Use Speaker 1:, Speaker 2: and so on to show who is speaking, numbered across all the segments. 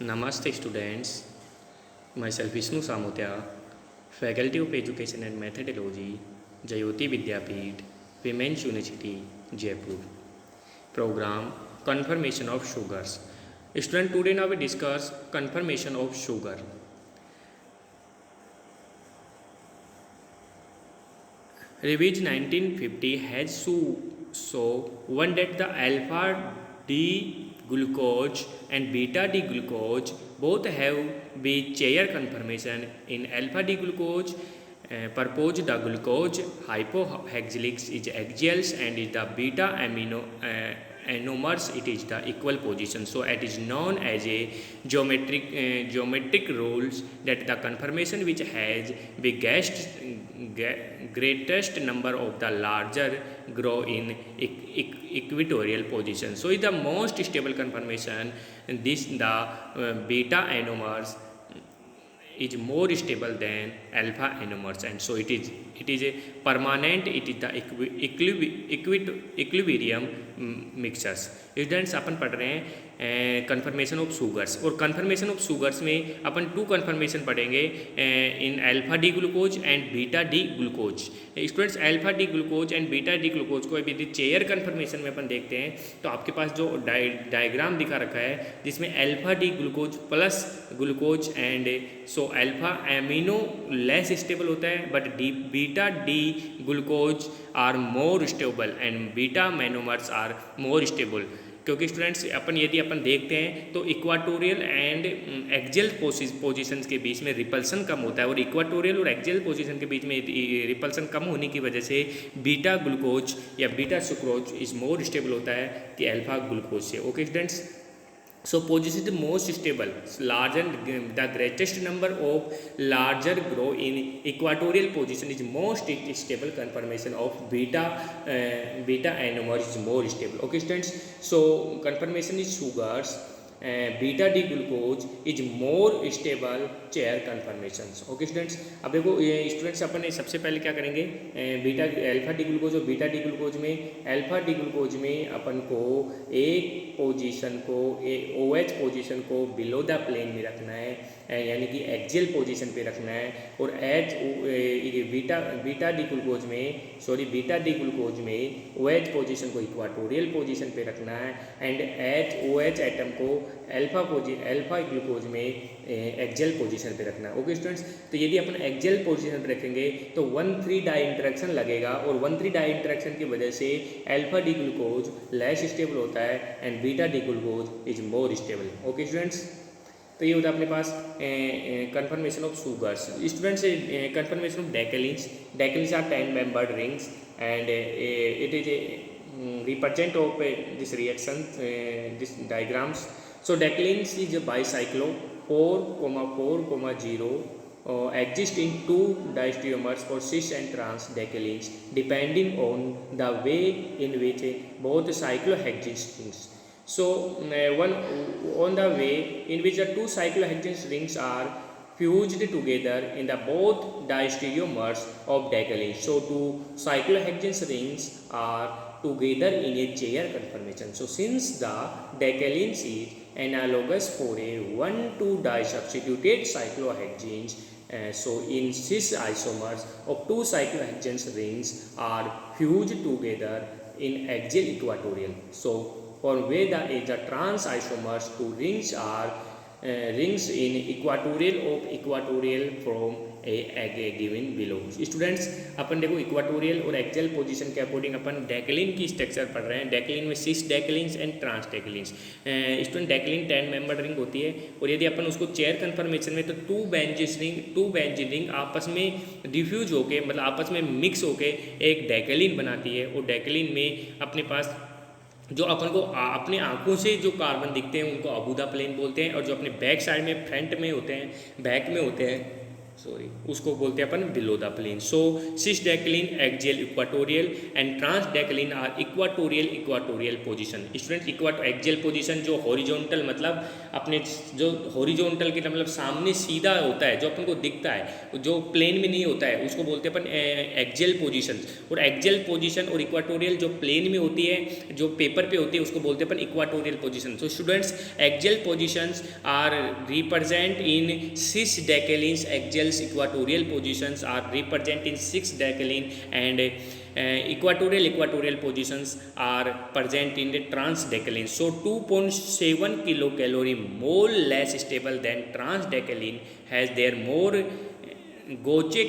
Speaker 1: Namaste students, myself Vishnu Samotia, Faculty of Education and Methodology, Jayoti Vidyapeeth, Women's University, Jaipur. Program Confirmation of Sugars. Student, today now we discuss confirmation of sugar. Revise 1950 has shown that the alpha D glucose and beta D glucose both have been chair conformation. In alpha D glucose, purpose the glucose hypohexylix is axials and is the beta amino anomers it is the equal position. So it is known as a geometric rules that the conformation which has greatest number of the larger grow in equatorial position. So is the most stable conformation. This the beta anomers is more stable than alpha anomers, and so it is a permanent, it is the equilibrium mixtures. Students अपन पढ़ रहे हैं conformation of sugars, और conformation of sugars में अपन two conformation पढ़ेंगे in alpha D glucose and beta D glucose. Students alpha D glucose and beta D glucose को यदि चेयर कन्फर्मेशन में अपन देखते हैं तो आपके पास जो डायग्राम दिखा रखा है जिसमें alpha D glucose plus glucose and so alpha amino less stable होता है, but beta D glucose are more stable and beta monomers are more stable. क्योंकि स्टूडेंट्स यदि अपन देखते हैं तो इक्वाटोरियल एंड एक्सियल पोजीशंस के बीच में रिपल्सन कम होता है, और इक्वाटोरियल और एक्सियल पोजीशन के बीच में रिपल्सन कम होने की वजह से बीटा ग्लूकोज या beta sucrose is more stable होता है कि अल्फा ग्लूकोज से. Okay students, so position the most stable, larger the greatest number of larger grow in equatorial position is most stable conformation of beta anomer is more stable. Okay students, so conformation is sugars, beta D glucose is more stable chair conformations. Okay students, अब देखो ये students अपन सबसे पहले क्या करेंगे, beta alpha D glucose और beta D glucose में alpha D glucose में अपन को एक पोजीशन को OH पोजीशन को बिलो द प्लेन में रखना है, यानी कि एक्सियल पोजीशन पे रखना है, और बीटा डी ग्लूकोज में OH पोजीशन को इक्वाटोरियल पोजीशन पे रखना है, एंड OH एटम को अल्फा ग्लूकोज में एक्सियल पोजीशन पे रखना है. ओके स्टूडेंट्स, तो यदि अपन एक्सियल पोजीशन पे रखेंगे तो 1,3 डाई इंटरेक्शन लगेगा, और 1,3 डाई इंटरेक्शन की वजह से alpha D glucose less stable होता है and beta D glucose is more stable. Okay students, तो ये होता है अपने पास conformation of sugars. Students, conformation of decalins are 10 membered rings and it is represent of this reaction, this diagrams. So decalins is a bicyclo 4,4,0 exist in 2 diastereomers for cis and trans decalins depending on the way in which both cyclohexane rings. So one on the way in which the 2 cyclohexane rings are fused together in the both diastereomers of decalins. So 2 cyclohexane rings are together in a chair conformation. So since the decalins is analogous for a 1,2 disubstituted cyclohexanes, so in cis isomers of 2 cyclohexane rings are fused together in axial equatorial. So for where the trans isomers 2 rings are rings in equatorial from a given below. Students, अपन देखो equatorial और axial position के according अपन decalin की structure पढ़ रहे हैं. Decalin में cis decalins and trans decalins. Student, decalin 10 member ring होती है, और यदि अपन उसको चेयर कन्फर्मेशन में तो 2 बेंजीन रिंग आपस में डिफ्यूज होके, मतलब आपस में मिक्स होके एक डेकेलिन बनाती है, और डेकेलिन में अपने पास जो अपन को अपने आंखों से जो कार्बन दिखते हैं उनको अबूदा प्लेन बोलते हैं, और जो अपने बैक साइड में फ्रंट में होते हैं, बैक में होते हैं, सॉरी उसको बोलते हैं अपन below the plane. So cis decalin axial equatorial and trans decalin are equatorial position. Student axial position जो हॉरिजॉन्टल मतलब अपने जो हॉरिजॉन्टल के मतलब सामने सीधा होता है, जो अपन को दिखता है, जो प्लेन में नहीं होता है, उसको बोलते हैं अपन एक्सियल पोजीशन। और एक्सियल पोजीशन और इक्वाटोरियल जो प्लेन में होती है, जो पेपर पे होती है, उसको बोलते हैं अपन equatorial position. So students axial positions are represent in cis decalin axial equatorial positions are represent in cis decalin and equatorial positions are present in the transdecaline. So 2.7 kilocalorie more less stable than transdecaline has their more Gauche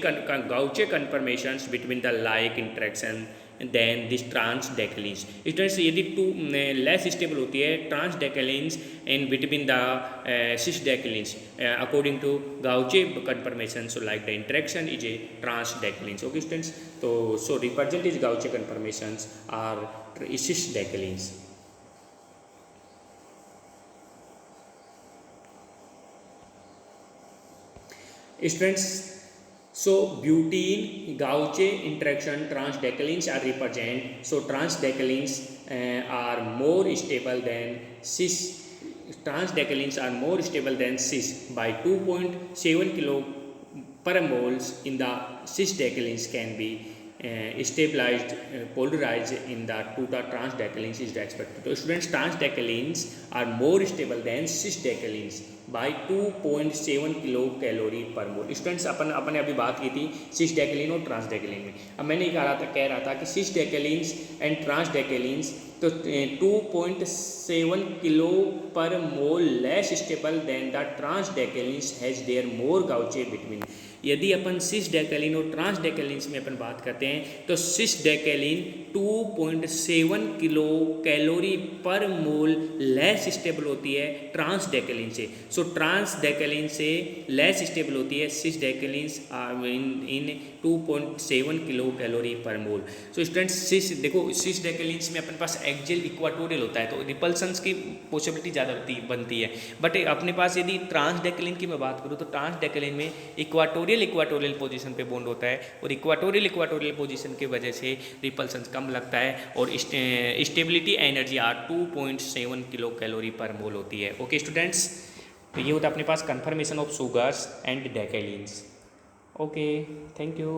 Speaker 1: conformations between the like interaction then this trans decalins. Students यदि too less stable होती है trans decalins in between the cis decalins according to gauche conformation, so like the interaction is a trans decalins. Okay students, तो so represent is gauche conformations are cis decalins. Students, so butene Gauche interaction transdecalins are represent. So transdecalins are more stable than cis. Transdecalins are more stable than cis by 2.7 kilo per moles in the cisdecalins can be stabilized polarized in the to the transdecalins is expected. So students, transdecalins are more stable than cisdecalins by 2.7 kilo calorie per mole. Students अपन अभी बात की थी सिसडेक्लिन और ट्रांसडेक्लिन में। अब मैंने कह रहा था कि सिसडेक्लिन्स एंड ट्रांसडेक्लिन्स तो 2.7 kilo per mole less stable then the trans decalins has there more gauche between. यदि अपन सिसडेक्लिन और ट्रांसडेक्लिन्स में अपन बात करते हैं तो सिसडेक्लिन 2.7 kilo calorie per mole less stable होती है ट्रांसडेक्लिन से। सो ट्रांसडेक्लिन से लेस स्टेबल होती है सिसडेक्लिन्स इन 2.7 किलो कैलोरी पर मोल। सो स्टूडेंट्स देखो सिसडेक्लिन्स में अपने पास एक्सियल इक्वाटोरियल होता है तो रिपल्सन्स की पॉसिबिलिटी ज़्यादा बनती है। बट अपने पास यदि ट्रांसडेक्लिन की मैं बात करूँ तो ट्रांसडेक्लिन में इक्वाटोरियल पोजीशन पे बॉन्ड होता है और इक्वाटोरियल पोजीशन की वजह से रिपल्सन कम लगता है और stability energy are 2.7 kilo calorie per mole होती है। ओके स्टूडेंट्स, तो ये होता है अपने पास conformation of sugars and decalins. Okay, thank you.